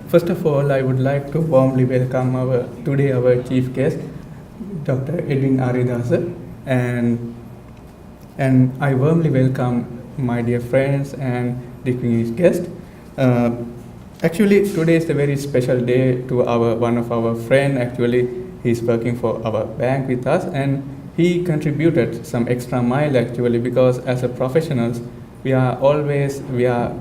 First of all, I would like to warmly welcome our chief guest, Dr. Edwin Aridasa, and I warmly welcome my dear friends and distinguished guests. Actually, today is a very special day to one of our friend. Actually, he's working for our bank with us, and he contributed some extra mile actually, because as a professionals, we are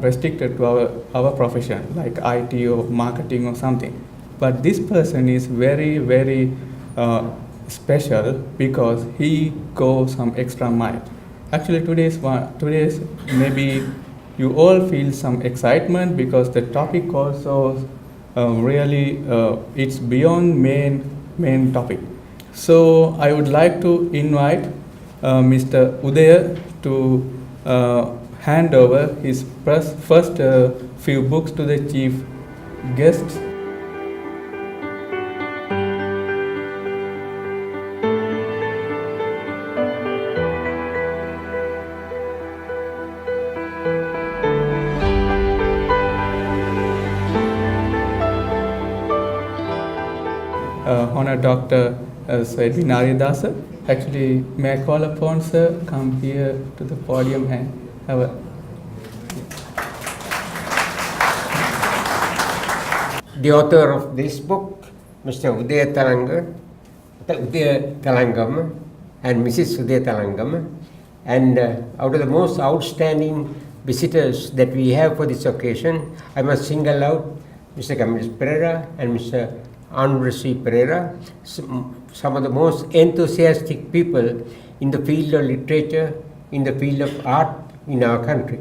restricted to our profession, like IT or marketing or something. But this person is very special because he goes some extra mile. Actually, today's maybe you all feel some excitement because the topic also really it's beyond main topic. So I would like to invite Mr. Udaya to hand over his first few books to the chief guests. Honored Dr. Edwin Aridasa. Actually, may I call upon sir, come here to the podium and have a... The author of this book, Mr. Udaya Thalangama and Mrs. Udaya Thalangama, and out of the most outstanding visitors that we have for this occasion, I must single out Mr. Perera and Mr. Honorary Perera, some of the most enthusiastic people in the field of literature, in the field of art in our country.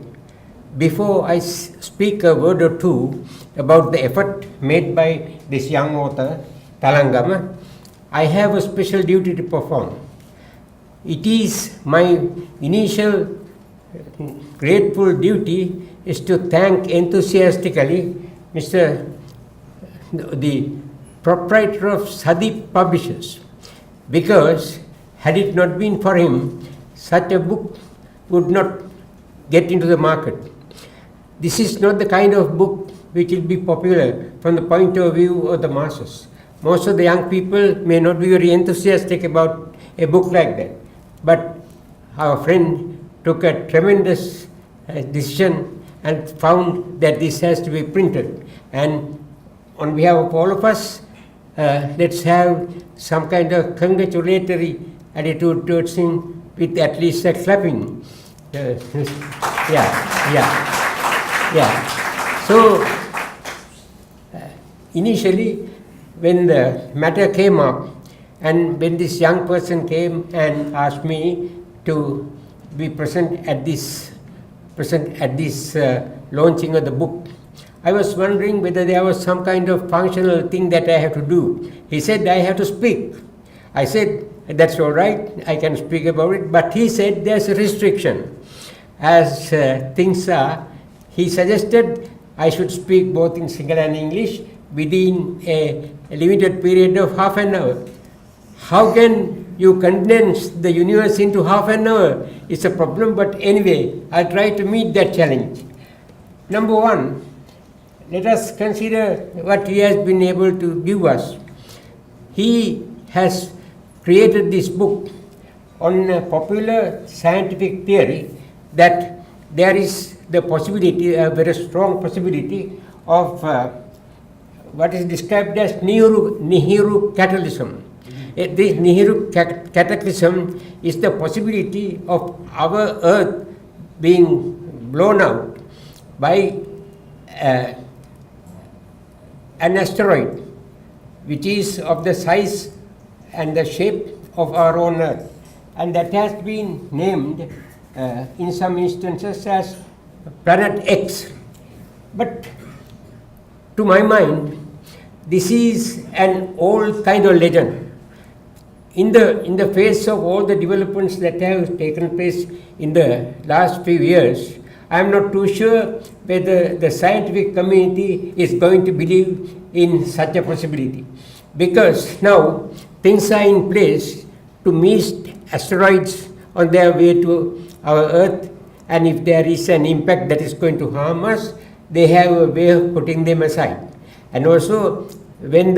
Before I speak a word or two about the effort made by this young author, Thalangama, I have a special duty to perform. It is my initial grateful duty is to thank enthusiastically the proprietor of Sadeep Publishers, because had it not been for him, such a book would not get into the market. This is not the kind of book which will be popular from the point of view of the masses. Most of the young people may not be very enthusiastic about a book like that. But our friend took a tremendous decision and found that this has to be printed. And on behalf of all of us, let's have some kind of congratulatory attitude towards him with at least a clapping. So, initially, when the matter came up, and when this young person came and asked me to be present at this launching of the book, I was wondering whether there was some kind of functional thing that I have to do. He said, I have to speak. I said, that's all right, I can speak about it. But he said, there's a restriction. As things are, he suggested I should speak both in Sinhala and English within a limited period of half an hour. How can you condense the universe into half an hour? It's a problem, but anyway, I'll try to meet that challenge. Number one, let us consider what he has been able to give us. He has created this book on a popular scientific theory that there is the possibility, a very strong possibility of what is described as Nibiru catalysm. This Nibiru cataclysm is the possibility of our Earth being blown out by an asteroid which is of the size and the shape of our own Earth, and that has been named in some instances as Planet X. But to my mind, this is an old kind of legend. In the face of all the developments that have taken place in the last few years, I am not too sure whether the scientific community is going to believe in such a possibility. Because now things are in place to meet asteroids on their way to our Earth, and if there is an impact that is going to harm us, they have a way of putting them aside. And also, when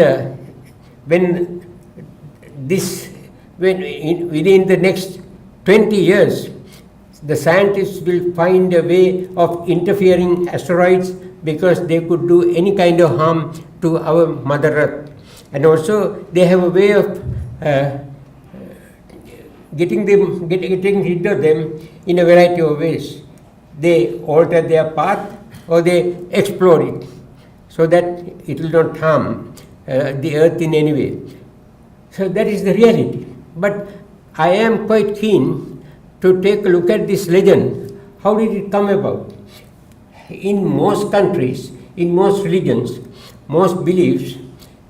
within the next 20 years, the scientists will find a way of interfering asteroids because they could do any kind of harm to our Mother Earth. And also, they have a way of getting rid of them in a variety of ways. They alter their path or they explode it so that it will not harm the earth in any way. So that is the reality. But I am quite keen to take a look at this legend. How did it come about? In most countries, in most religions, most beliefs,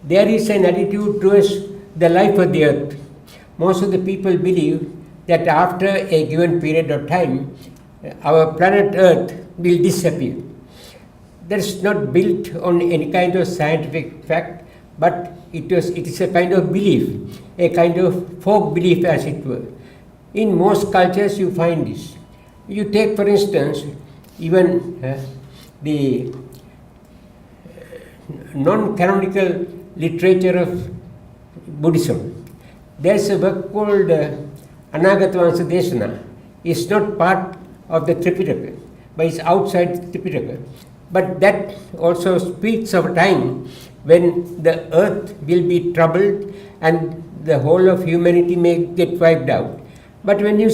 there is an attitude towards the life of the earth. Most of the people believe that after a given period of time, our planet Earth will disappear. That is not built on any kind of scientific fact, but it is a kind of belief, a kind of folk belief as it were. In most cultures you find this. You take for instance, even the non-canonical literature of Buddhism. There is a work called Anagatavamsa Desana. It's not part of the Tripitaka, but it's outside the Tripitaka. But that also speaks of a time when the earth will be troubled and the whole of humanity may get wiped out. But when you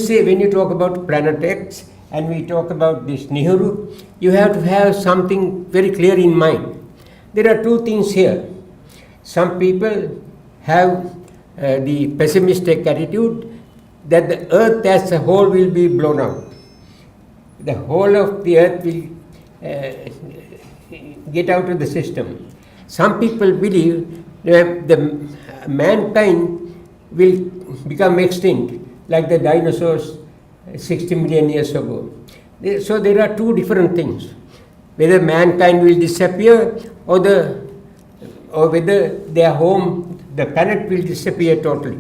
talk about planet X and we talk about this Nibiru, you have to have something very clear in mind. There are two things here. Some people have the pessimistic attitude that the earth as a whole will be blown out. The whole of the earth will get out of the system. Some people believe that the mankind will become extinct like the dinosaurs 60 million years ago. So there are two different things. Whether mankind will disappear or whether their home, the planet will disappear totally.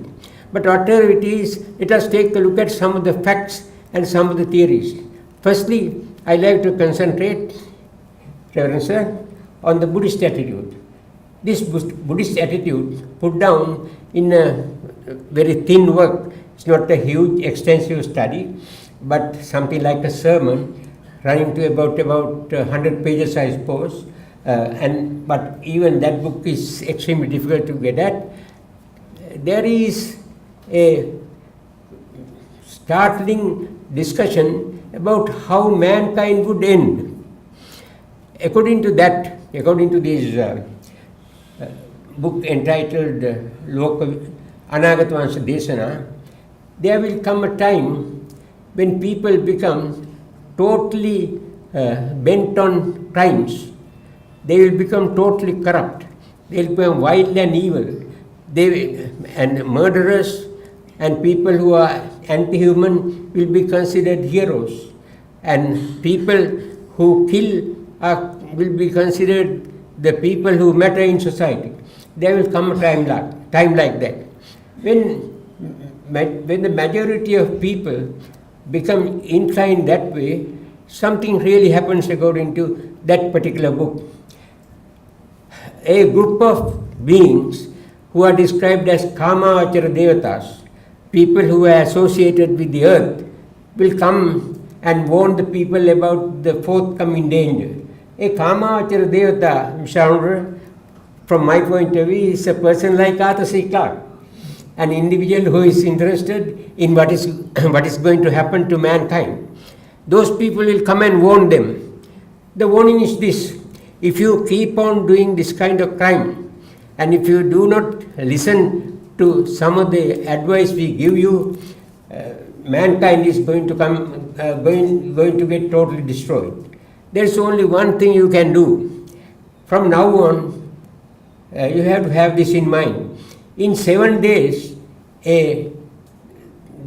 But whatever it is, let us take a look at some of the facts and some of the theories. Firstly, I like to concentrate, Reverend Sir, on the Buddhist attitude. This Buddhist attitude put down in a very thin work. It's not a huge, extensive study, but something like a sermon running to about 100 pages, I suppose. But even that book is extremely difficult to get at. There is a startling discussion about how mankind would end. According to this book entitled Anagatavamsa Desana, there will come a time when people become totally bent on crimes. They will become totally corrupt. They will become wild and evil. And murderers and people who are anti-human will be considered heroes. And people who kill will be considered the people who matter in society. There will come a time like that. When the majority of people become inclined that way, something really happens according to that particular book. A group of beings who are described as Kamachara Devatas, people who are associated with the earth, will come and warn the people about the forthcoming danger. A Kamachara Devata, Mr. from my point of view, is a person like Arthur C. Clarke, an individual who is interested in what is going to happen to mankind. Those people will come and warn them. The warning is this: if you keep on doing this kind of crime, and if you do not listen to some of the advice we give you, mankind is going to get totally destroyed. There is only one thing you can do. From now on, you have to have this in mind. In 7 days, a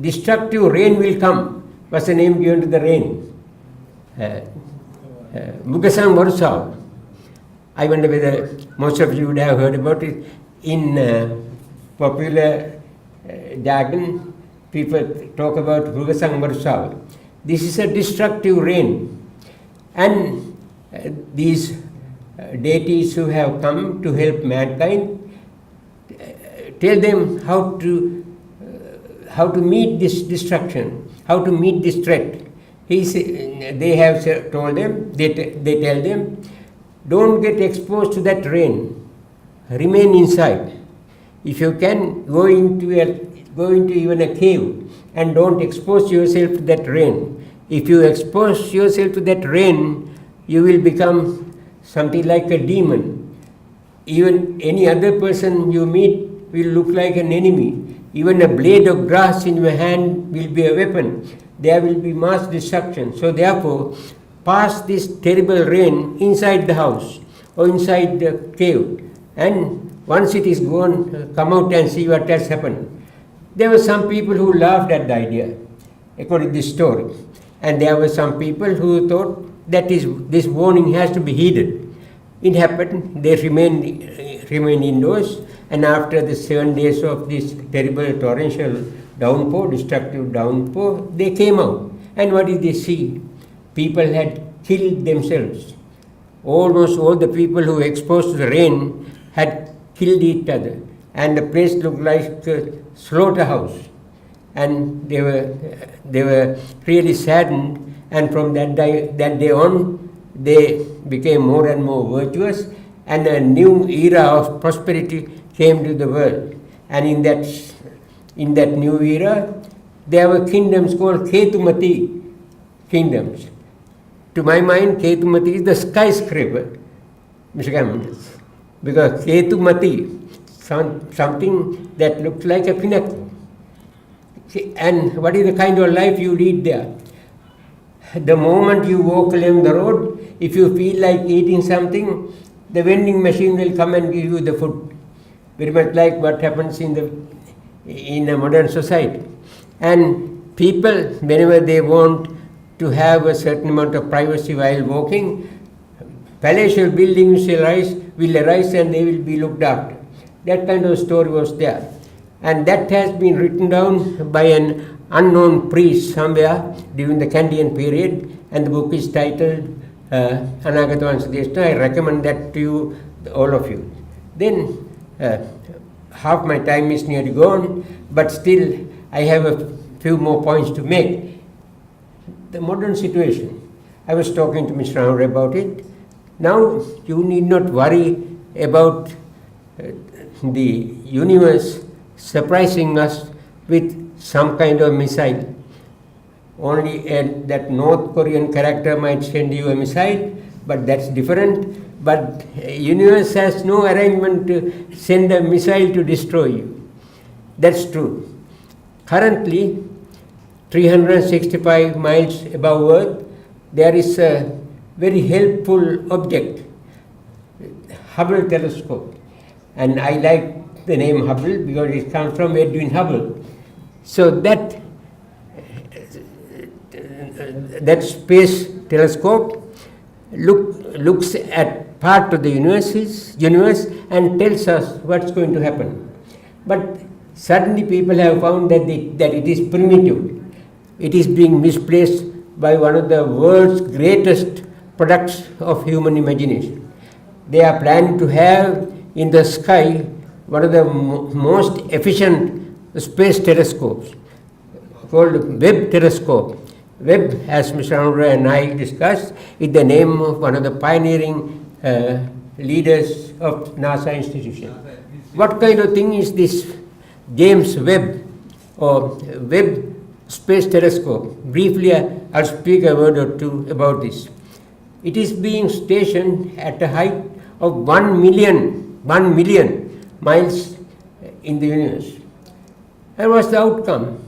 destructive rain will come. What's the name given to the rain? Mugasang Varusal. I wonder whether most of you would have heard about it. In popular jargon, people talk about Mugasang Varusal. This is a destructive rain. And these deities who have come to help mankind, tell them how to meet this destruction, how to meet this threat. They have told them, they tell them, don't get exposed to that rain. Remain inside. If you can, go into even a cave and don't expose yourself to that rain. If you expose yourself to that rain, you will become something like a demon. Even any other person you meet will look like an enemy. Even a blade of grass in your hand will be a weapon. There will be mass destruction. So therefore, pass this terrible rain inside the house or inside the cave. And once it is gone, come out and see what has happened. There were some people who laughed at the idea, according to this story. And there were some people who thought that this warning has to be heeded. It happened, they remained indoors, and after the 7 days of this terrible torrential downpour, destructive downpour, they came out. And what did they see? People had killed themselves. Almost all the people who were exposed to the rain had killed each other. And the place looked like a slaughterhouse. And they were really saddened. And from that day on, they became more and more virtuous. And a new era of prosperity came to the world. And in that new era, there were kingdoms called Ketumati kingdoms. To my mind, Ketumati is the skyscraper, Mr. Cameron. Because Ketumati, something that looks like a pinnacle. And what is the kind of life you lead there? The moment you walk along the road, if you feel like eating something, the vending machine will come and give you the food. Very much like what happens in a modern society. And people, whenever they want to have a certain amount of privacy while walking, palatial buildings will arise and they will be looked after. That kind of story was there. And that has been written down by an unknown priest somewhere during the Kandian period, and the book is titled Anagatavansadeshta. I recommend that to you, all of you. Then half my time is nearly gone, but still I have a few more points to make. The modern situation, I was talking to Mr. Rao about it. Now you need not worry about the universe surprising us with some kind of missile. Only that North Korean character might send you a missile, but that's different. But universe has no arrangement to send a missile to destroy you. That's true. Currently, 365 miles above Earth, there is a very helpful object, Hubble telescope. And I like the name Hubble because it comes from Edwin Hubble. So that space telescope looks at part of the universe and tells us what's going to happen. But suddenly people have found that it is primitive. It is being misplaced by one of the world's greatest products of human imagination. They are planning to have in the sky one of the most efficient space telescopes called Webb telescope. Webb, as Mr. Andra and I discussed, is the name of one of the pioneering leaders of NASA institution. What kind of thing is this James Webb or Webb Space Telescope? Briefly, I'll speak a word or two about this. It is being stationed at a height of 1 million miles in the universe. And what's the outcome?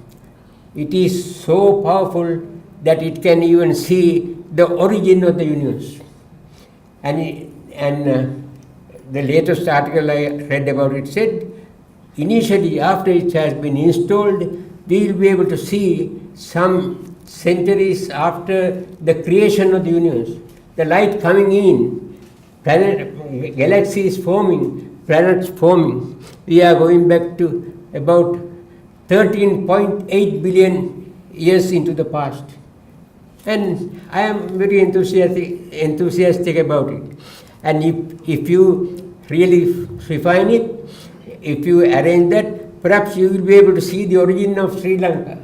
It is so powerful that it can even see the origin of the universe. And the latest article I read about it said, initially after it has been installed, we will be able to see some centuries after the creation of the universe. The light coming in, galaxies forming, planets forming. We are going back to about 13.8 billion years into the past. And I am very enthusiastic about it. And if you really refine it, if you arrange that, perhaps you will be able to see the origin of Sri Lanka.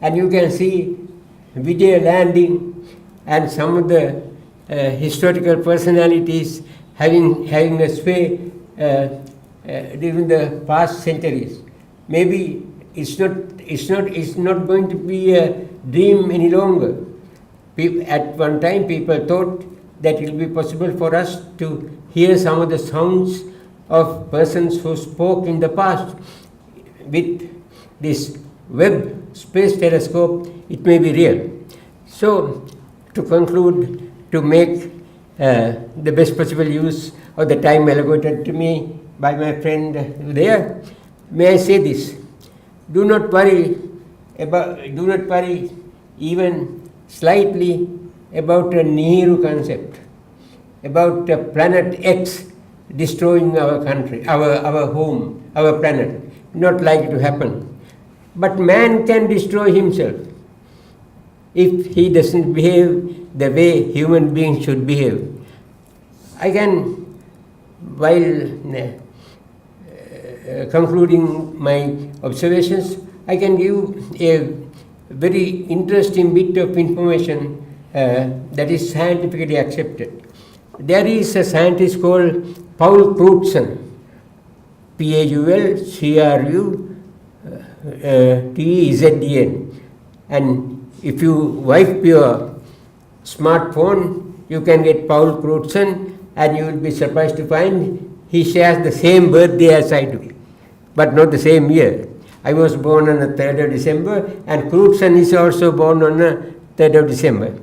And you can see Vijaya landing and some of the historical personalities having a sway during the past centuries. Maybe it's not going to be a dream any longer. At one time, people thought that it will be possible for us to hear some of the sounds of persons who spoke in the past. With this Webb space telescope, it may be real. So, to conclude, to make the best possible use of the time allocated to me by my friend Udaya, may I say this: do not worry even slightly about a Nibiru concept, about planet X destroying our country, our home, our planet. Not likely to happen. But man can destroy himself if he doesn't behave the way human beings should behave. I can, while concluding my observations, I can give a very interesting bit of information that is scientifically accepted. There is a scientist called Paul Crutzen, PaulTezden, and if you wipe your smartphone, you can get Paul Crutzen, and you will be surprised to find he shares the same birthday as I do, but not the same year. I was born on the 3rd of December, and Crutzen is also born on the 3rd of December.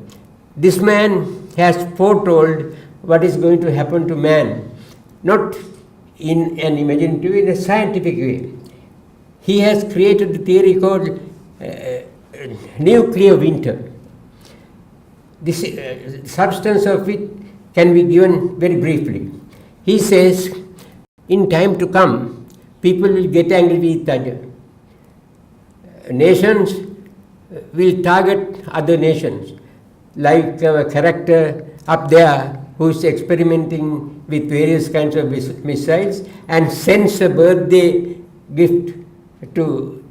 This man has foretold what is going to happen to man, not in an imaginative way, in a scientific way. He has created the theory called nuclear winter. This substance of it can be given very briefly. He says, in time to come, people will get angry with each other. Nations will target other nations, like a character up there who is experimenting with various kinds of missiles and sends a birthday gift to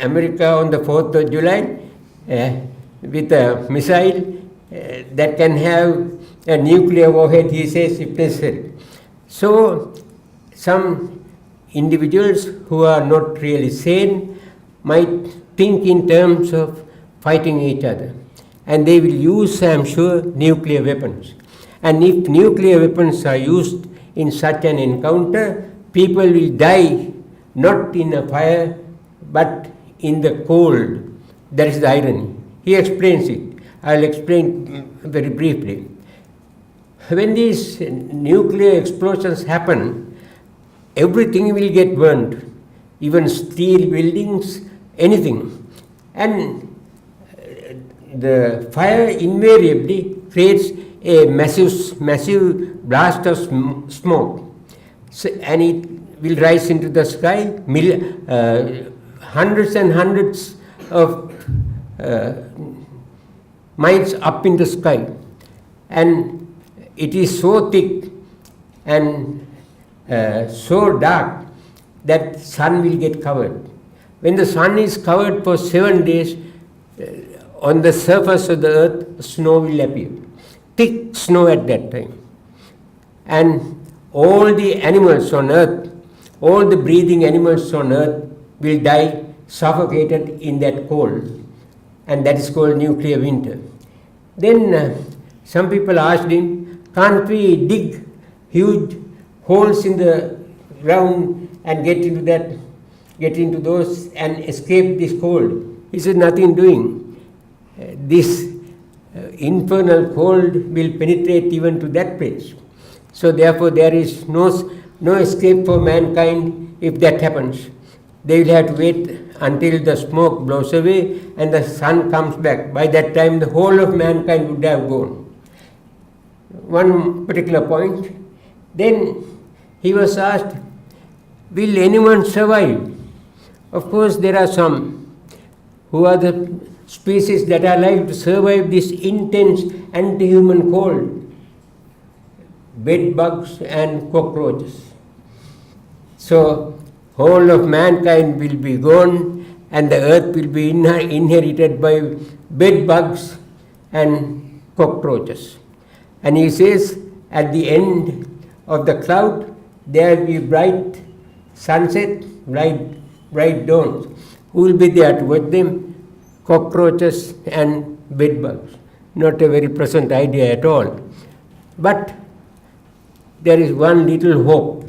America on the 4th of July with a missile that can have a nuclear warhead, he says, if necessary. So, some individuals who are not really sane might think in terms of fighting each other, and they will use, I am sure, nuclear weapons. And if nuclear weapons are used in such an encounter, people will die not in a fire but in the cold. That is the irony. He explains it. I will explain very briefly. When these nuclear explosions happen, everything will get burned, even steel buildings, anything. And the fire invariably creates a massive blast of smoke. So, and it will rise into the sky, hundreds and hundreds of miles up in the sky. And it is so thick and so dark that sun will get covered. When the sun is covered for 7 days, on the surface of the earth, snow will appear. Thick snow at that time. And all the animals on earth, all the breathing animals on earth will die suffocated in that cold. And that is called nuclear winter. Then some people asked him, can't we dig huge holes in the ground and get into those and escape this cold? He said, nothing doing. This infernal cold will penetrate even to that place. So therefore there is no escape for mankind if that happens. They will have to wait until the smoke blows away and the sun comes back. By that time the whole of mankind would have gone. One particular point. Then he was asked, will anyone survive? Of course there are some who are the species that are likely to survive this intense anti-human cold. bed bugs and cockroaches. So, whole of mankind will be gone and the earth will be inherited by bed bugs and cockroaches. And he says, at the end of the cloud, there will be bright sunset, bright dawns. Who will be there to watch them? Cockroaches and bed bugs. Not a very pleasant idea at all. But there is one little hope.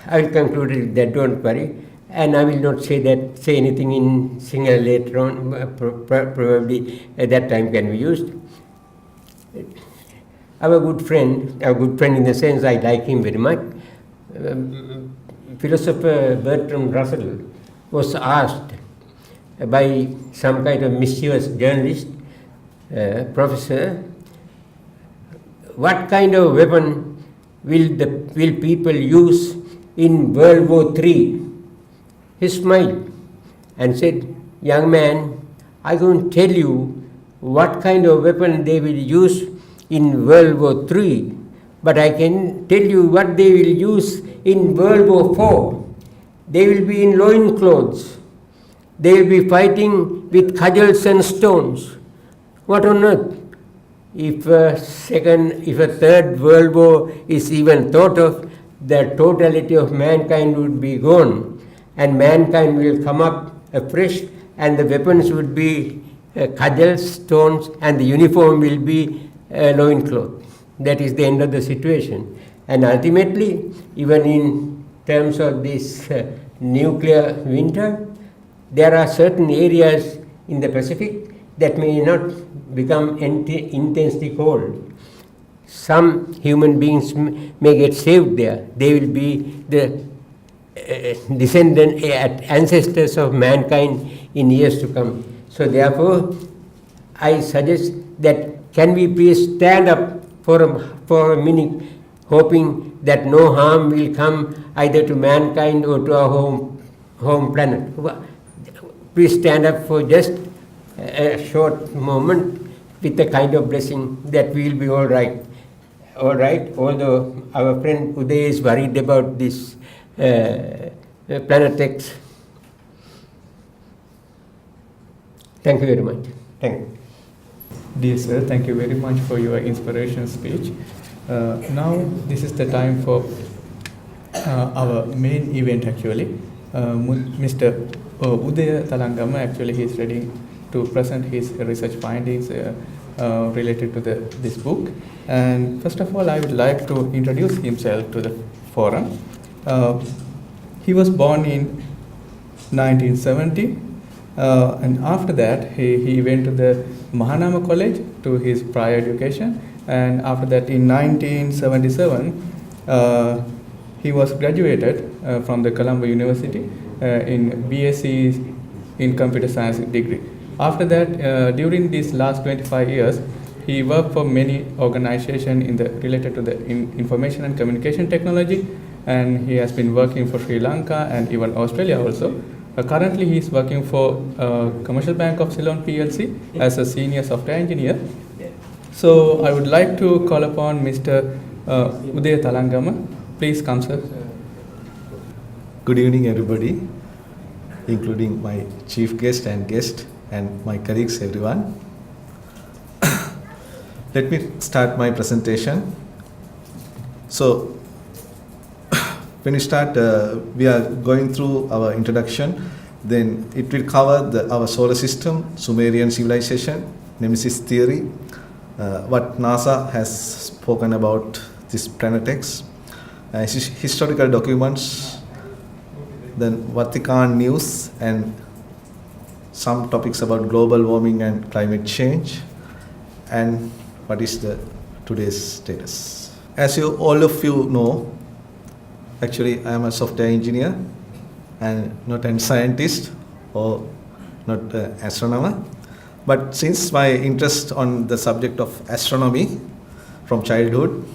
I will conclude with that, don't worry. And I will not say anything in Sinhala later on, probably at that time can be used. Our good friend in the sense I like him very much, philosopher Bertrand Russell was asked by some kind of mischievous journalist, professor, what kind of weapon will people use in World War III? He smiled and said, young man, I'm going to tell you what kind of weapon they will use in World War III, but I can tell you what they will use in World War IV. They will be in loincloths. They will be fighting with cudgels and stones. What on earth? If a third world war is even thought of, the totality of mankind would be gone, and mankind will come up afresh, and the weapons would be cudgels, stones, and the uniform will be loincloth. That is the end of the situation. And ultimately, even in terms of this nuclear winter, there are certain areas in the Pacific that may not become intensely cold. Some human beings may get saved there. They will be the ancestors of mankind in years to come. So therefore, I suggest that can we please stand up for a minute, hoping that no harm will come either to mankind or to our home planet. Please stand up for just a short moment with a kind of blessing that we will be all right. All right, although our friend Udaya is worried about this Planet X. Thank you very much. Thank you. Dear sir, thank you very much for your inspiration speech. Now this is the time for our main event actually. Mr. Udaya Thalangama actually he is ready to present his research findings related to this book. And first of all, I would like to introduce himself to the forum. He was born in 1970, and after that he went to the Mahanama College to his prior education, and after that in 1977 he was graduated from the Colombo University in BSc in Computer Science degree. After that, during these last 25 years, he worked for many organizations related to the information and communication technology, and he has been working for Sri Lanka and even Australia also. Currently, he is working for Commercial Bank of Ceylon PLC as a senior software engineer. So, I would like to call upon Mr. Udaya Thalangama. Please come, sir. Good evening, everybody, including my chief guest and my colleagues, everyone. Let me start my presentation. So, when we start, we are going through our introduction. Then it will cover our solar system, Sumerian civilization, Nemesis theory, what NASA has spoken about this Planet X, historical documents, then Vatican news, and some topics about global warming and climate change, and what is today's status. As all of you know, actually I am a software engineer and not a scientist or not an astronomer. But since my interest on the subject of astronomy from childhood,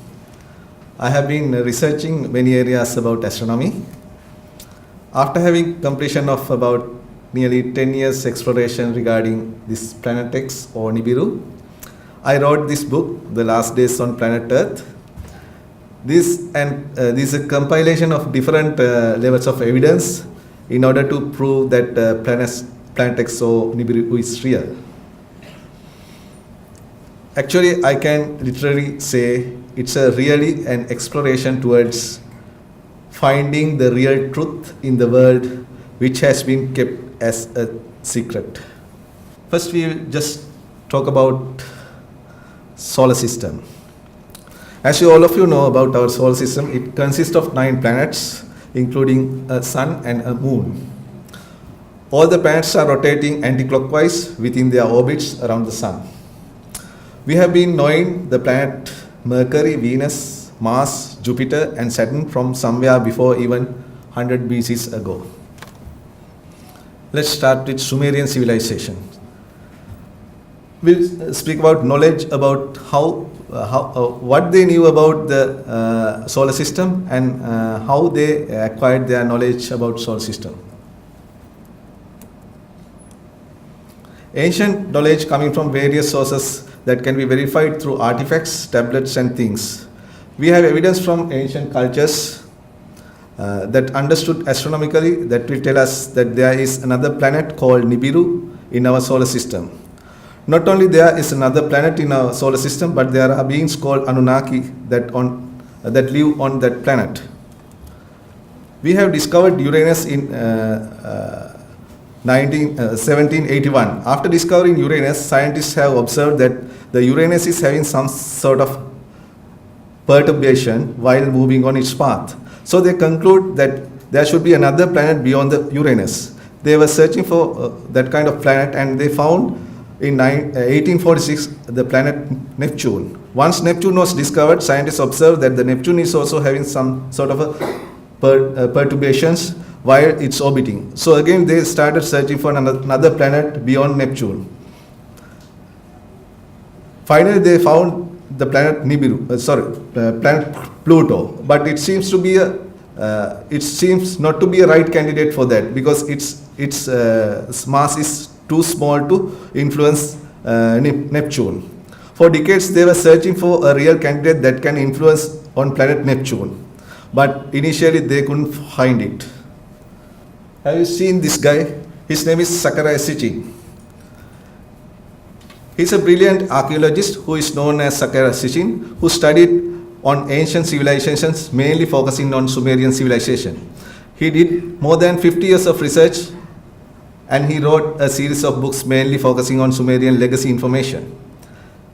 I have been researching many areas about astronomy. After having completion of about nearly 10 years exploration regarding this Planet X or Nibiru, I wrote this book, The Last Days on Planet Earth. This is a compilation of different levels of evidence in order to prove that Planet X or Nibiru is real. Actually, I can literally say it's really an exploration towards finding the real truth in the world which has been kept as a secret. First, we will just talk about solar system. As all of you know about our solar system, it consists of 9 planets, including a sun and a moon. All the planets are rotating anti-clockwise within their orbits around the sun. We have been knowing the planet Mercury, Venus, Mars, Jupiter and Saturn from somewhere before even 100 BCs ago. Let's start with Sumerian civilization. We'll speak about knowledge about what they knew about the solar system and how they acquired their knowledge about solar system. Ancient knowledge coming from various sources that can be verified through artifacts, tablets and things. We have evidence from ancient cultures that understood astronomically that will tell us that there is another planet called Nibiru in our solar system. Not only there is another planet in our solar system, but there are beings called Anunnaki that live on that planet. We have discovered Uranus in 1781. After discovering Uranus, scientists have observed that the Uranus is having some sort of perturbation while moving on its path. So they conclude that there should be another planet beyond the Uranus. They were searching for that kind of planet and they found in 1846 the planet Neptune. Once Neptune was discovered, scientists observed that the Neptune is also having some sort of a perturbations while it's orbiting. So again they started searching for another planet beyond Neptune. Finally they found the planet planet Pluto, but it seems not to be a right candidate for that because its mass is too small to influence Neptune. For decades they were searching for a real candidate that can influence on planet Neptune, but initially they couldn't find it. Have you seen this guy? His name is Zecharia Sitchin. He's a brilliant archaeologist who is known as Zecharia Sitchin, who studied on ancient civilizations, mainly focusing on Sumerian civilization. He did more than 50 years of research and he wrote a series of books mainly focusing on Sumerian legacy information.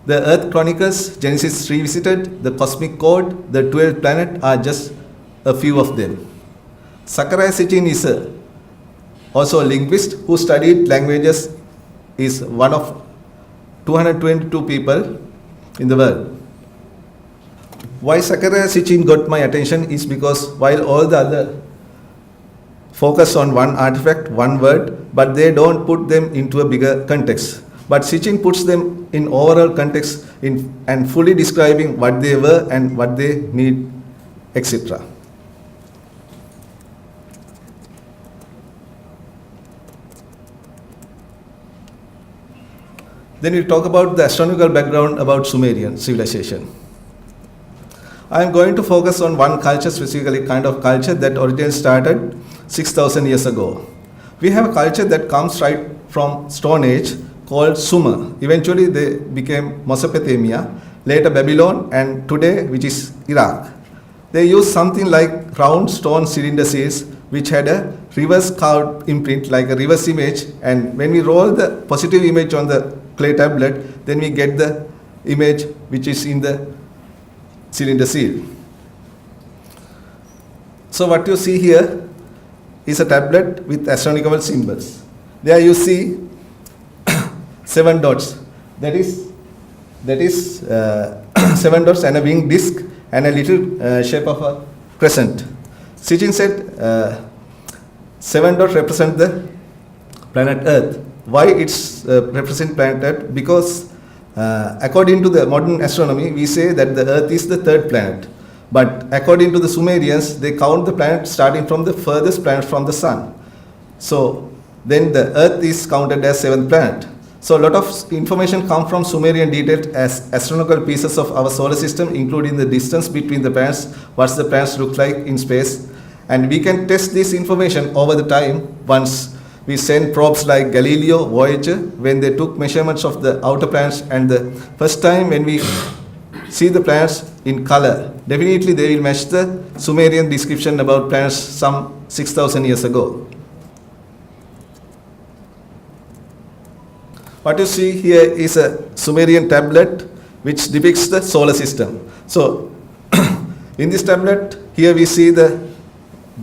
The Earth Chronicles, Genesis Revisited, the Cosmic Code, the 12 planets are just a few of them. Zecharia Sitchin is also a linguist who studied languages, is one of 222 people in the world. Why Zecharia Sitchin got my attention is because while all the other focus on one artifact, one word, but they don't put them into a bigger context. But Sitchin puts them in overall context and fully describing what they were and what they need, etc. Then we talk about the astronomical background about Sumerian civilization. I am going to focus on one culture, specifically kind of culture that originally started 6,000 years ago. We have a culture that comes right from Stone Age called Sumer. Eventually they became Mesopotamia, later Babylon, and today which is Iraq. They used something like round stone cylinder seals which had a reverse carved imprint like a reverse image, and when we roll the positive image on the clay tablet, then we get the image which is in the cylinder seal. So what you see here is a tablet with astronomical symbols. There you see 7 dots. That is 7 dots and a winged disc and a little shape of a crescent. Sitchin said 7 dots represent the planet Earth. Why it's represent planet Earth? Because according to the modern astronomy, we say that the Earth is the 3rd planet. But according to the Sumerians, they count the planet starting from the furthest planet from the sun. So then the Earth is counted as 7th planet. So a lot of information come from Sumerian detailed as astronomical pieces of our solar system, including the distance between the planets, what the planets look like in space. And we can test this information over the time once we send probes like Galileo, Voyager, when they took measurements of the outer planets, and the first time when we see the planets in color, definitely they will match the Sumerian description about planets some 6,000 years ago. What you see here is a Sumerian tablet which depicts the solar system. So, in this tablet, here we see the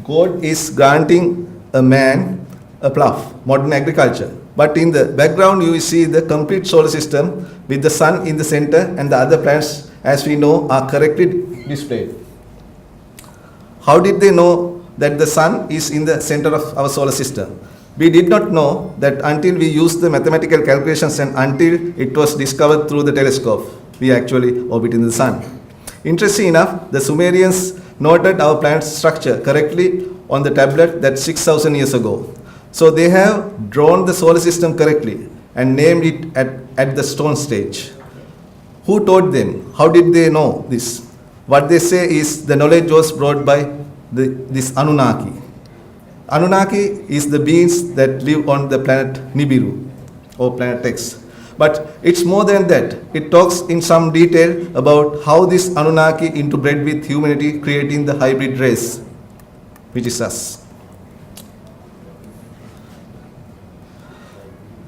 God is granting a man a plough, modern agriculture. But in the background, you will see the complete solar system with the sun in the center and the other planets, as we know, are correctly displayed. How did they know that the sun is in the center of our solar system? We did not know that until we used the mathematical calculations and until it was discovered through the telescope. We actually orbit in the sun. Interesting enough, the Sumerians noted our planet's structure correctly on the tablet that 6,000 years ago. So they have drawn the solar system correctly and named it at the stone stage. Who taught them? How did they know this? What they say is the knowledge was brought by this Anunnaki. Anunnaki is the beings that live on the planet Nibiru or planet X. But it's more than that. It talks in some detail about how this Anunnaki interbred with humanity, creating the hybrid race, which is us.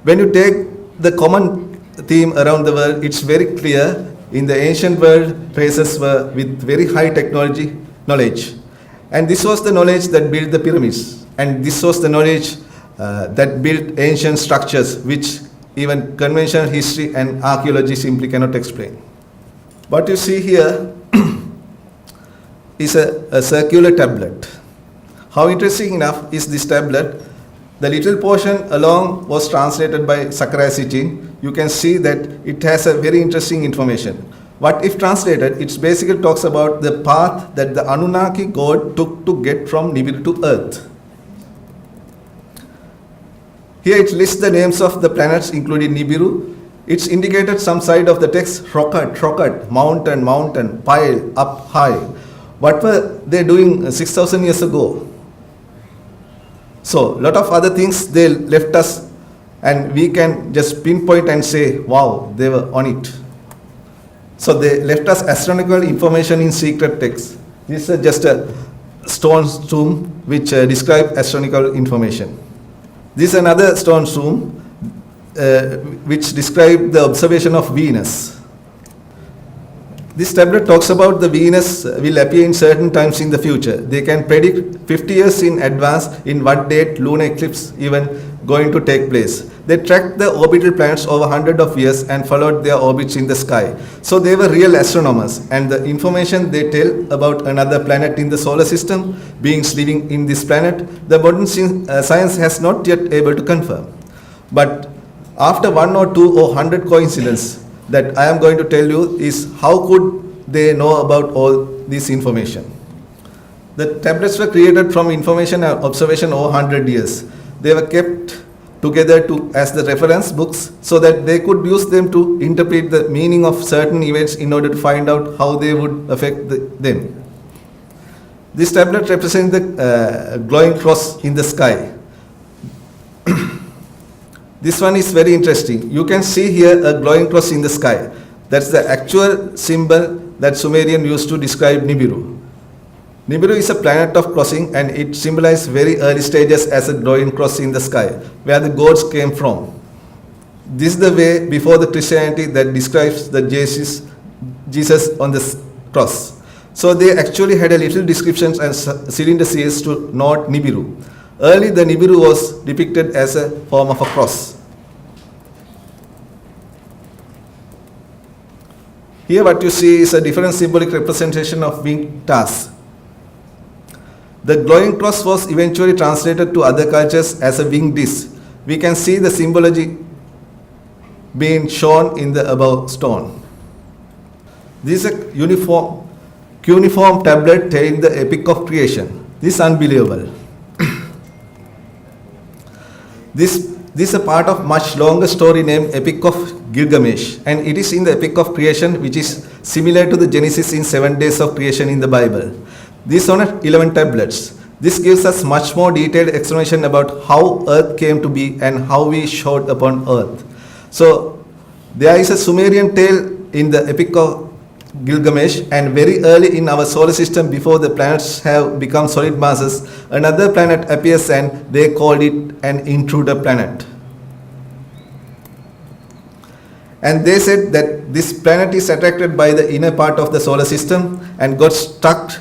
When you take the common theme around the world, it's very clear. In the ancient world, races were with very high technology knowledge. And this was the knowledge that built the pyramids. And this was the knowledge that built ancient structures, which even conventional history and archaeology simply cannot explain. What you see here is a circular tablet. How interesting enough is this tablet? The little portion along was translated by Zacharias Sitchin. You can see that it has a very interesting information. What if translated? It basically talks about the path that the Anunnaki god took to get from Nibiru to Earth. Here it lists the names of the planets including Nibiru. It's indicated some side of the text, rocket, mountain, pile, up high. What were they doing 6,000 years ago? So, lot of other things they left us, and we can just pinpoint and say, wow, they were on it. So they left us astronomical information in secret text. This is just a stone tomb which describes astronomical information. This is another stone tomb which describes the observation of Venus. This tablet talks about the Venus will appear in certain times in the future. They can predict 50 years in advance in what date lunar eclipse even going to take place. They tracked the orbital planets over hundreds of years and followed their orbits in the sky. So they were real astronomers, and the information they tell about another planet in the solar system, beings living in this planet, the modern science has not yet able to confirm. But after 1 or 2 or 100 coincidences that I am going to tell you is how could they know about all this information. The tablets were created from information and observation over 100 years. They were kept together as the reference books so that they could use them to interpret the meaning of certain events in order to find out how they would affect them. This tablet represents the glowing cross in the sky. This one is very interesting. You can see here a glowing cross in the sky. That's the actual symbol that Sumerian used to describe Nibiru. Nibiru is a planet of crossing, and it symbolizes very early stages as a glowing cross in the sky, where the gods came from. This is the way before the Christianity that describes the Jesus on the cross. So they actually had a little descriptions and cylinder series to note Nibiru. Early the Nibiru was depicted as a form of a cross. Here what you see is a different symbolic representation of winged stars. The glowing cross was eventually translated to other cultures as a winged disc. We can see the symbology being shown in the above stone. This is a cuneiform tablet telling the epic of creation. This is unbelievable. This this is a part of much longer story named Epic of Gilgamesh, and it is in the Epic of Creation, which is similar to the Genesis in 7 days of creation in the Bible. These are 11 tablets. This gives us much more detailed explanation about how Earth came to be and how we showed upon Earth. So there is a Sumerian tale in the Epic of Gilgamesh, and very early in our solar system, before the planets have become solid masses, another planet appears and they called it an intruder planet. And they said that this planet is attracted by the inner part of the solar system and got stuck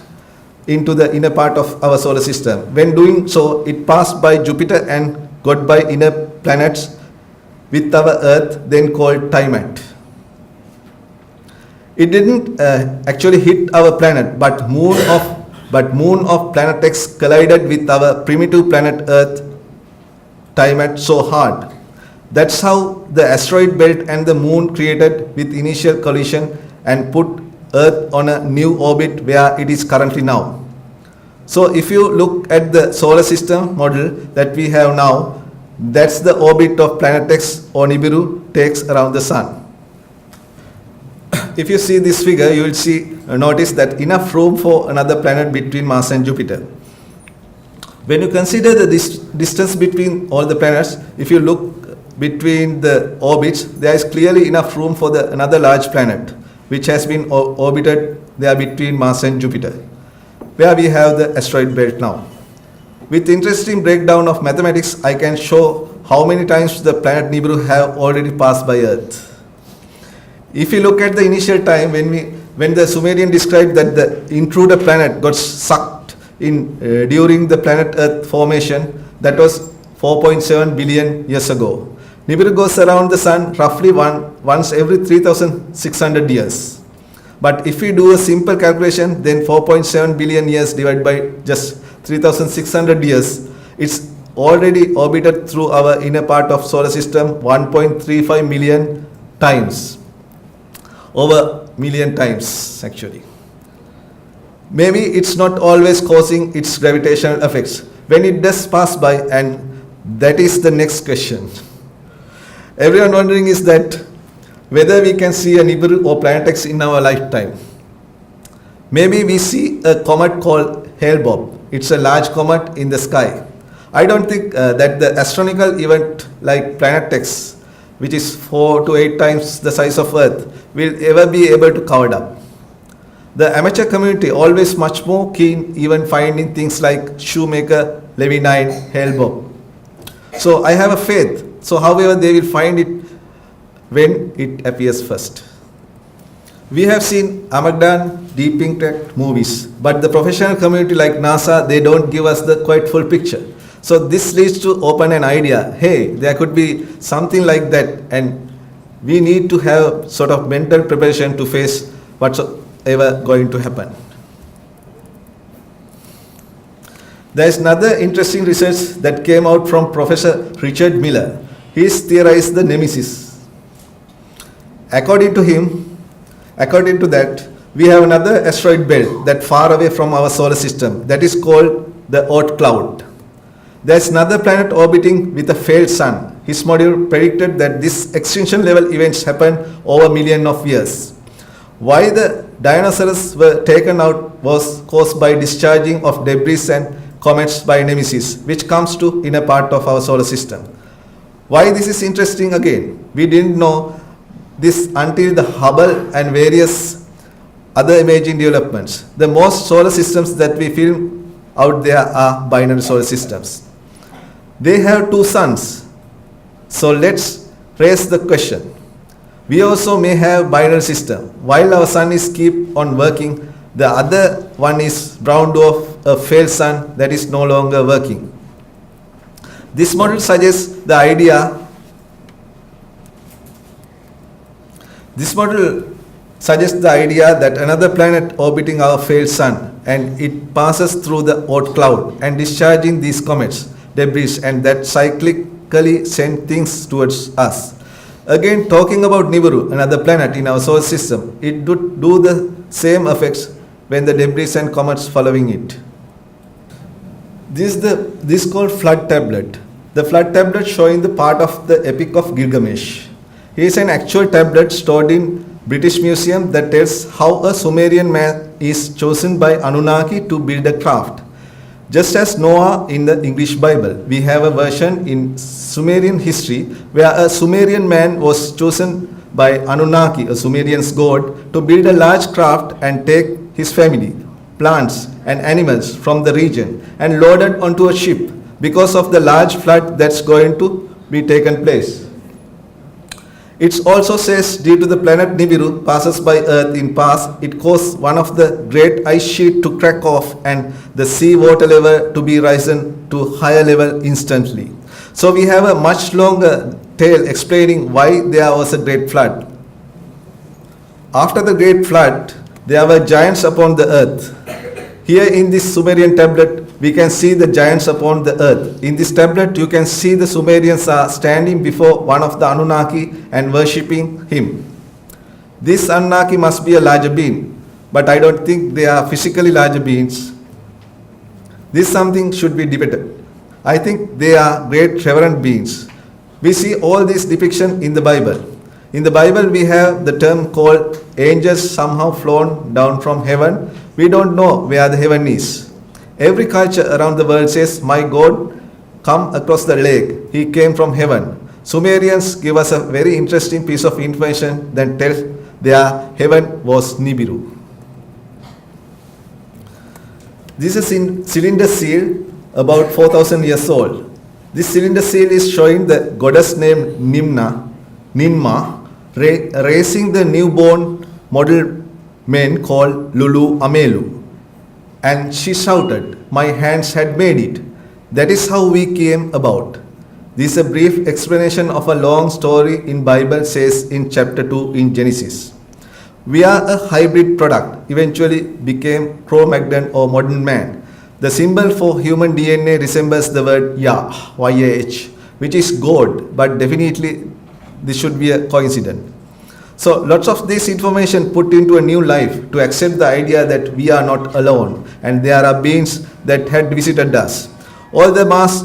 into the inner part of our solar system. When doing so, it passed by Jupiter and got by inner planets with our Earth, then called Tiamat. It didn't actually hit our planet, but moon of planet X collided with our primitive planet Earth, Tiamat, so hard. That's how the asteroid belt and the moon created with initial collision and put Earth on a new orbit where it is currently now. So if you look at the solar system model that we have now, that's the orbit of planet X or Nibiru takes around the sun. If you see this figure, you will notice that enough room for another planet between Mars and Jupiter. When you consider the distance between all the planets, if you look between the orbits, there is clearly enough room for another large planet, which has been orbited there between Mars and Jupiter, where we have the asteroid belt now. With interesting breakdown of mathematics, I can show how many times the planet Nibiru have already passed by Earth. If you look at the initial time when the Sumerian described that the intruder planet got sucked in during the planet Earth formation, that was 4.7 billion years ago. Nibiru goes around the sun roughly once every 3,600 years. But if we do a simple calculation, then 4.7 billion years divided by just 3,600 years, it's already orbited through our inner part of solar system 1.35 million times. Over million times actually. Maybe it's not always causing its gravitational effects when it does pass by, and that is the next question. Everyone wondering is that whether we can see a Nibiru or planet X in our lifetime. Maybe we see a comet called Hale-Bopp. It's a large comet in the sky. I don't think that the astronomical event like planet X, which is 4 to 8 times the size of Earth, will ever be able to cover it up. The amateur community always much more keen even finding things like Shoemaker, Levinine, Hale-Bopp. So I have a faith. So however they will find it when it appears first. We have seen Armageddon, Deep Impact movies, but the professional community like NASA, they don't give us the quite full picture. So this leads to open an idea, hey, there could be something like that, and we need to have sort of mental preparation to face whatsoever going to happen. There is another interesting research that came out from Professor Richard Miller. He's theorized the nemesis. According to that, we have another asteroid belt that far away from our solar system that is called the Oort cloud. There's another planet orbiting with a failed sun. His model predicted that this extinction level events happened over millions of years. Why the dinosaurs were taken out was caused by discharging of debris and comets by Nemesis, which comes to inner part of our solar system. Why this is interesting again? We didn't know this until the Hubble and various other imaging developments. The most solar systems that we film out there are binary solar systems. They have 2 suns. So let's raise the question. We also may have binary system. While our sun is keep on working, the other one is brown dwarf, a failed sun that is no longer working. This model suggests the idea that another planet orbiting our failed sun, and it passes through the Oort cloud and discharging these comets, debris, and that cyclically send things towards us. Again, talking about Nibiru, another planet in our solar system, it would do the same effects when the debris and comets following it. This is called flood tablet. The flood tablet showing the part of the Epic of Gilgamesh. Here is an actual tablet stored in British Museum that tells how a Sumerian man is chosen by Anunnaki to build a craft. Just as Noah in the English Bible, we have a version in Sumerian history where a Sumerian man was chosen by Anunnaki, a Sumerian's god, to build a large craft and take his family, plants and animals from the region and loaded onto a ship because of the large flood that's going to be taken place. It also says due to the planet Nibiru passes by Earth in past, it caused one of the great ice sheet to crack off and the sea water level to be risen to higher level instantly. So we have a much longer tale explaining why there was a great flood. After the great flood, there were giants upon the earth. Here in this Sumerian tablet, we can see the giants upon the earth. In this tablet, you can see the Sumerians are standing before one of the Anunnaki and worshipping him. This Anunnaki must be a larger being, but I don't think they are physically larger beings. This something should be debated. I think they are great reverend beings. We see all this depiction in the Bible. In the Bible, we have the term called angels somehow flown down from heaven. We don't know where the heaven is. Every culture around the world says, my God come across the lake. He came from heaven. Sumerians give us a very interesting piece of information that tells their heaven was Nibiru. This is in cylinder seal about 4,000 years old. This cylinder seal is showing the goddess named Ninma, raising the newborn model men called Lulu Amelu. And she shouted, my hands had made it. That is how we came about. This is a brief explanation of a long story in Bible says in chapter 2 in Genesis. We are a hybrid product, eventually became Cro-Magnon or modern man. The symbol for human DNA resembles the word Yah, Y-A-H, which is God, but definitely this should be a coincidence. So lots of this information put into a new life to accept the idea that we are not alone and there are beings that had visited us. All the mass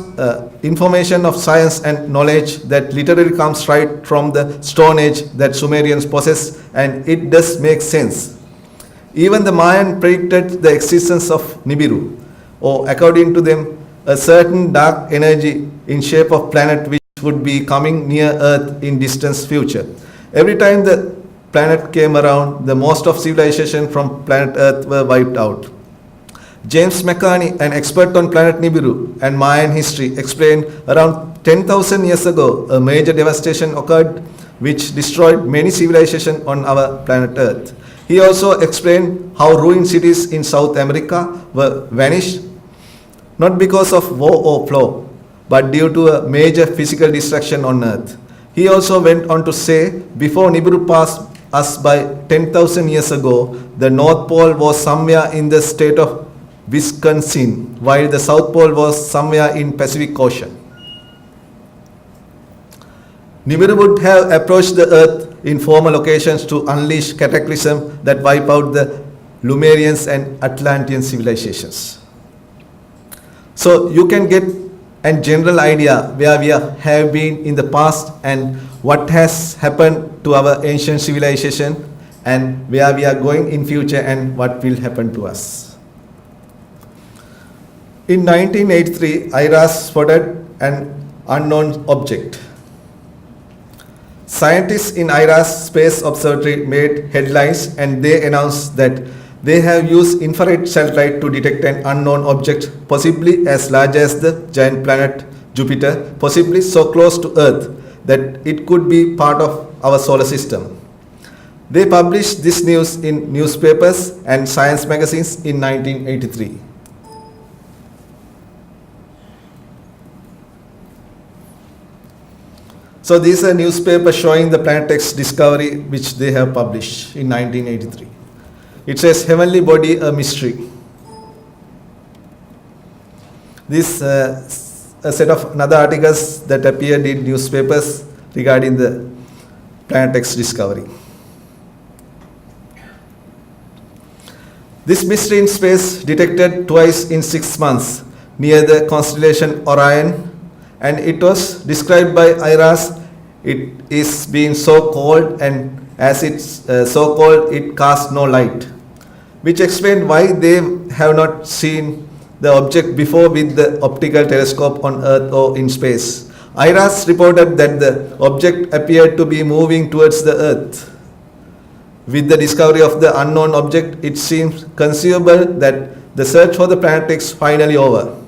information of science and knowledge that literally comes right from the Stone Age that Sumerians possess, and it does make sense. Even the Mayan predicted the existence of Nibiru, or according to them, a certain dark energy in shape of planet which would be coming near Earth in distant future. Every time the planet came around, the most of civilization from planet Earth were wiped out. James McCartney, an expert on planet Nibiru and Mayan history, explained around 10,000 years ago a major devastation occurred which destroyed many civilizations on our planet Earth. He also explained how ruined cities in South America were vanished, not because of war or flood, but due to a major physical destruction on Earth. He also went on to say, before Nibiru passed us by 10,000 years ago, the North Pole was somewhere in the state of Wisconsin, while the South Pole was somewhere in Pacific Ocean. Nibiru would have approached the Earth in former locations to unleash cataclysm that wipe out the Lemurians and Atlantean civilizations. So you can get a general idea where we have been in the past and what has happened to our ancient civilization and where we are going in future and what will happen to us. In 1983, IRAS spotted an unknown object. Scientists in IRAS Space Observatory made headlines and they announced that they have used infrared satellite to detect an unknown object, possibly as large as the giant planet Jupiter, possibly so close to Earth that it could be part of our solar system. They published this news in newspapers and science magazines in 1983. So this is a newspaper showing the Planet X discovery which they have published in 1983. It says, Heavenly Body, a Mystery. This a set of another articles that appeared in newspapers regarding the Planet X discovery. This mystery in space detected twice in 6 months near the constellation Orion and it was described by Iras. It is being so cold, and as it's so cold, it casts no light, which explained why they have not seen the object before with the optical telescope on Earth or in space. Iras reported that the object appeared to be moving towards the Earth. With the discovery of the unknown object, it seems conceivable that the search for the planet is finally over.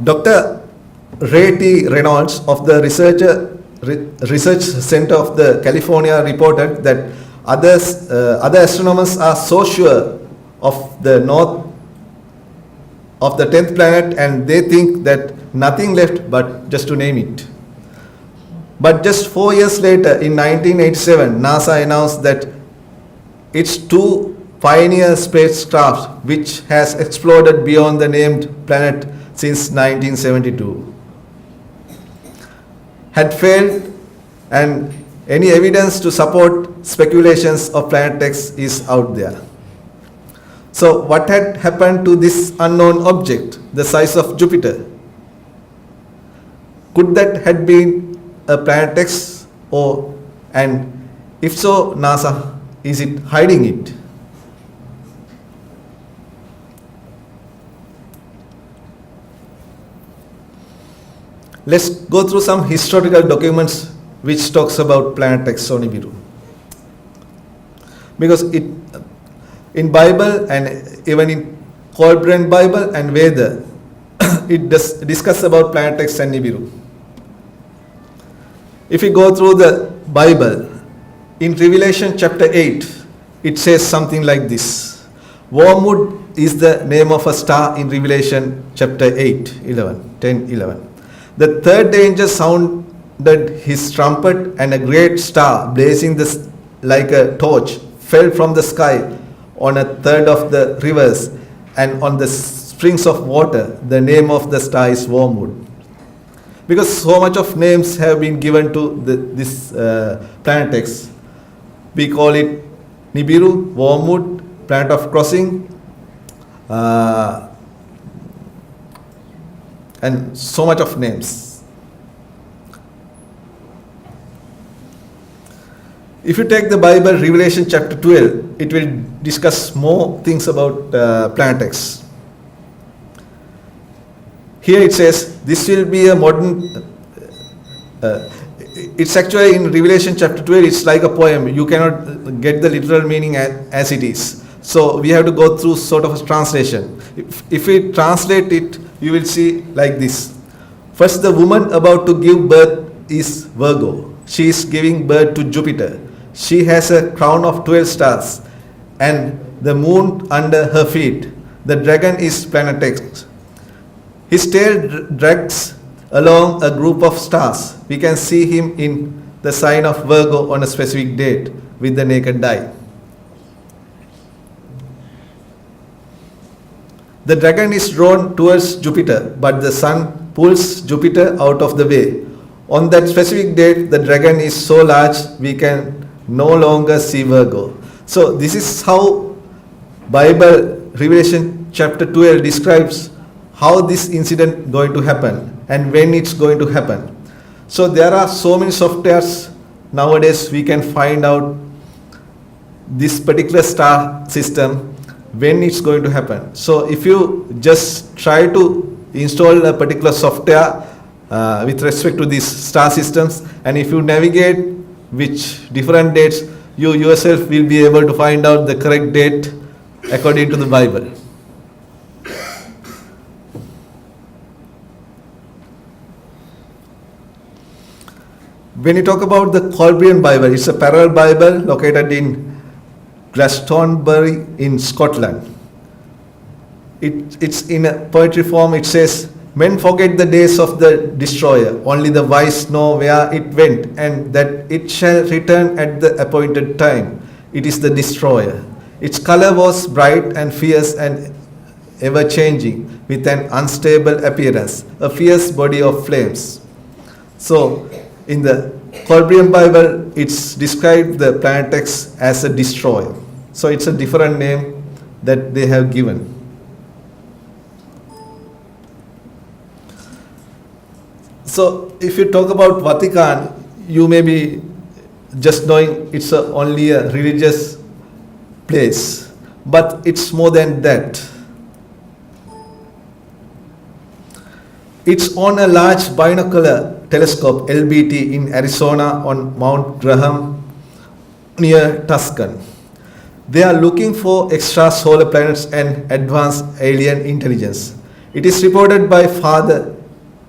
Dr. Ray T. Reynolds of the Research Center of the California reported that other astronomers are so sure of the north of the 10th planet, and they think that nothing left but just to name it. But just 4 years later, in 1987, NASA announced that its two Pioneer spacecraft, which has exploded beyond the named planet since 1972, had failed, and any evidence to support speculations of Planet X is out there. So what had happened to this unknown object, the size of Jupiter? Could that had been a Planet X, and if so, NASA, is it hiding it? Let's go through some historical documents which talks about Planet X or Nibiru. Because in Bible and even in Colburn Bible and Veda, it does discuss about Planet X and Nibiru. If we go through the Bible, in Revelation chapter 8, it says something like this. Wormwood is the name of a star in Revelation chapter 10:11. The third angel sounded his trumpet, and a great star, blazing like a torch, fell from the sky on a third of the rivers and on the springs of water. The name of the star is Wormwood. Because so much of names have been given to this Planet X, we call it Nibiru, Wormwood, Planet of Crossing, and so much of names. If you take the Bible, Revelation chapter 12, it will discuss more things about Planet X. Here it says, this will be a modern, it's actually in Revelation chapter 12, it's like a poem. You cannot get the literal meaning as it is. So we have to go through sort of a translation. If we translate it, you will see like this. First, the woman about to give birth is Virgo. She is giving birth to Jupiter. She has a crown of 12 stars and the moon under her feet. The dragon is Planet X. His tail drags along a group of stars. We can see him in the sign of Virgo on a specific date with the naked eye. The dragon is drawn towards Jupiter, but the sun pulls Jupiter out of the way. On that specific date, the dragon is so large we can no longer see Virgo. So this is how Bible Revelation chapter 12 describes how this incident going to happen and when it's going to happen. So there are so many softwares nowadays we can find out this particular star system when it's going to happen. So if you just try to install a particular software with respect to these star systems, and if you navigate which different dates, you yourself will be able to find out the correct date according to the Bible. When you talk about the Colburn Bible, it's a parallel Bible located in Glastonbury in Scotland. It's in a poetry form. It says, men forget the days of the destroyer, only the wise know where it went, and that it shall return at the appointed time. It is the destroyer. Its color was bright and fierce and ever changing, with an unstable appearance, a fierce body of flames. So in the Colburn Bible, it's described the Planet X as a destroyer. So it's a different name that they have given. So if you talk about Vatican, you may be just knowing it's only a religious place, but it's more than that. It's on a large binocular telescope LBT in Arizona on Mount Graham near Tucson. They are looking for extrasolar planets and advanced alien intelligence. It is reported by Father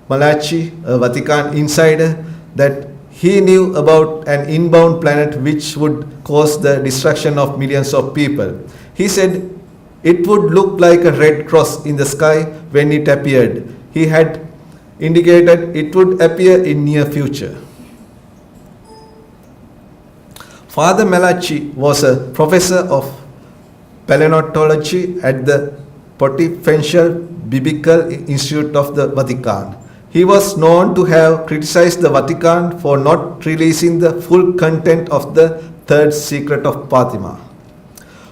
Malachi, a Vatican insider, that he knew about an inbound planet which would cause the destruction of millions of people. He said it would look like a red cross in the sky when it appeared. He had indicated it would appear in near future. Father Malachi was a professor of paleontology at the Pontifical Biblical Institute of the Vatican. He was known to have criticized the Vatican for not releasing the full content of the third secret of Fatima.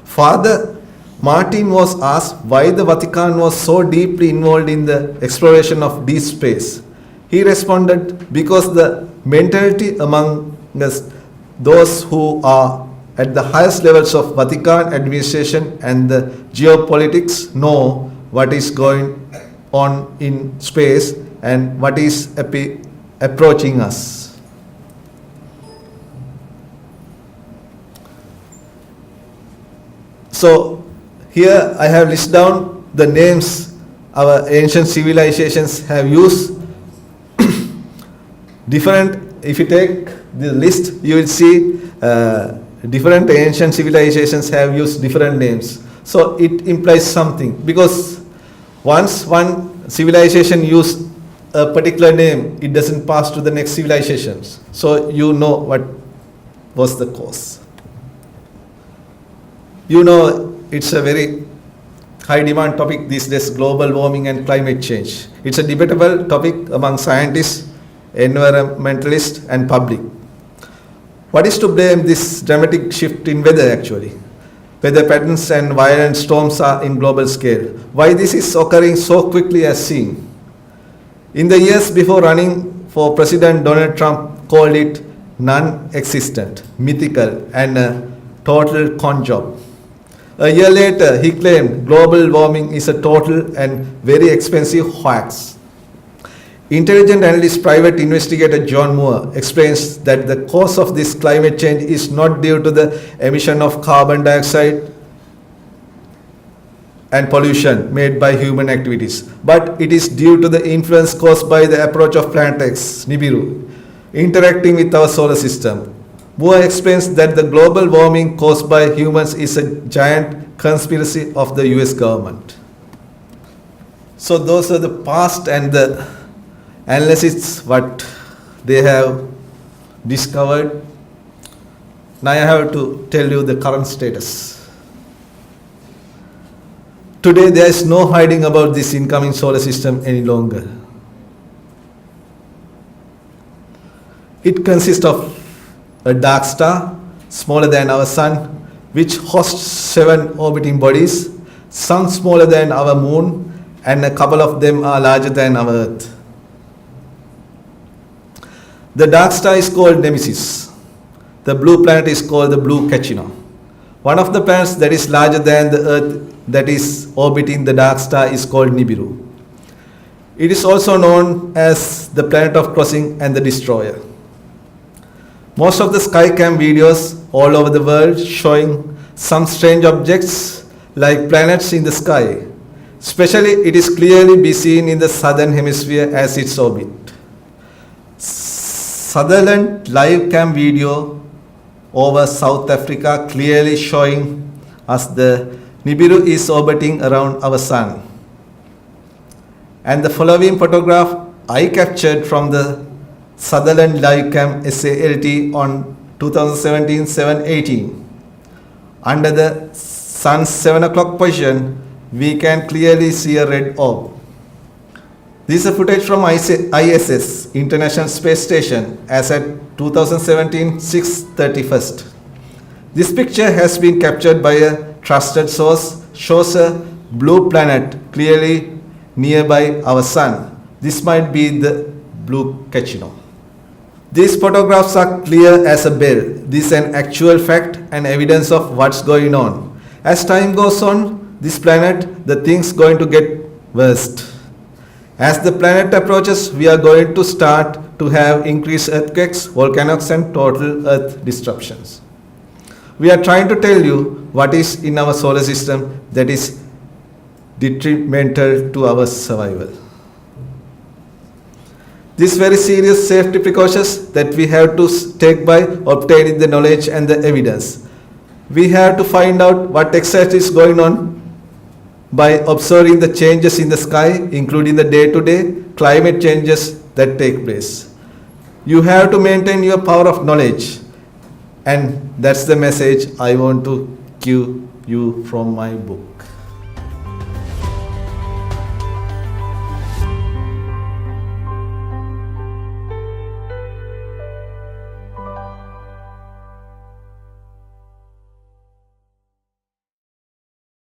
Father Martin was asked why the Vatican was so deeply involved in the exploration of deep space. He responded, because the mentality among us, those who are at the highest levels of Vatican administration and the geopolitics know what is going on in space and what is approaching us. So here I have listed down the names our ancient civilizations have used. Different, if you take the list, you will see different ancient civilizations have used different names. So it implies something, because once one civilization used a particular name, it doesn't pass to the next civilizations. So you know what was the cause. You know, it's a very high demand topic these days, global warming and climate change. It's a debatable topic among scientists, environmentalists and public. What is to blame this dramatic shift in weather actually? Weather patterns and violent storms are in global scale. Why this is occurring so quickly as seen? In the years before running for president, Donald Trump called it non-existent, mythical and a total con job. A year later, he claimed global warming is a total and very expensive hoax. Intelligent analyst private investigator John Moore explains that the cause of this climate change is not due to the emission of carbon dioxide and pollution made by human activities, but it is due to the influence caused by the approach of planet X, Nibiru, interacting with our solar system. Moore explains that the global warming caused by humans is a giant conspiracy of the US government. So those are the past and the analysis what they have discovered. Now I have to tell you the current status. Today there is no hiding about this incoming solar system any longer. It consists of a dark star smaller than our sun, which hosts 7 orbiting bodies, some smaller than our moon, and a couple of them are larger than our Earth. The dark star is called Nemesis. The blue planet is called the blue Cassini. One of the planets that is larger than the Earth that is orbiting the dark star is called Nibiru. It is also known as the planet of crossing and the destroyer. Most of the skycam videos all over the world showing some strange objects like planets in the sky. Especially it is clearly be seen in the southern hemisphere as its orbit. Sutherland live cam video over South Africa clearly showing us the Nibiru is orbiting around our sun. And the following photograph I captured from the Sutherland live cam SALT on 2017-7-18. Under the sun's 7 o'clock position, we can clearly see a red orb. This is a footage from ISS, International Space Station, as at 2017 6/31. This picture has been captured by a trusted source shows a blue planet clearly nearby our sun. This might be the blue Cachino. These photographs are clear as a bell. This is an actual fact and evidence of what's going on. As time goes on, this planet, the things going to get worse. As the planet approaches, we are going to start to have increased earthquakes, volcanoes and total earth disruptions. We are trying to tell you what is in our solar system that is detrimental to our survival. These very serious safety precautions that we have to take by obtaining the knowledge and the evidence. We have to find out what exactly is going on by observing the changes in the sky, including the day-to-day climate changes that take place. You have to maintain your power of knowledge, and that's the message I want to give you from my book.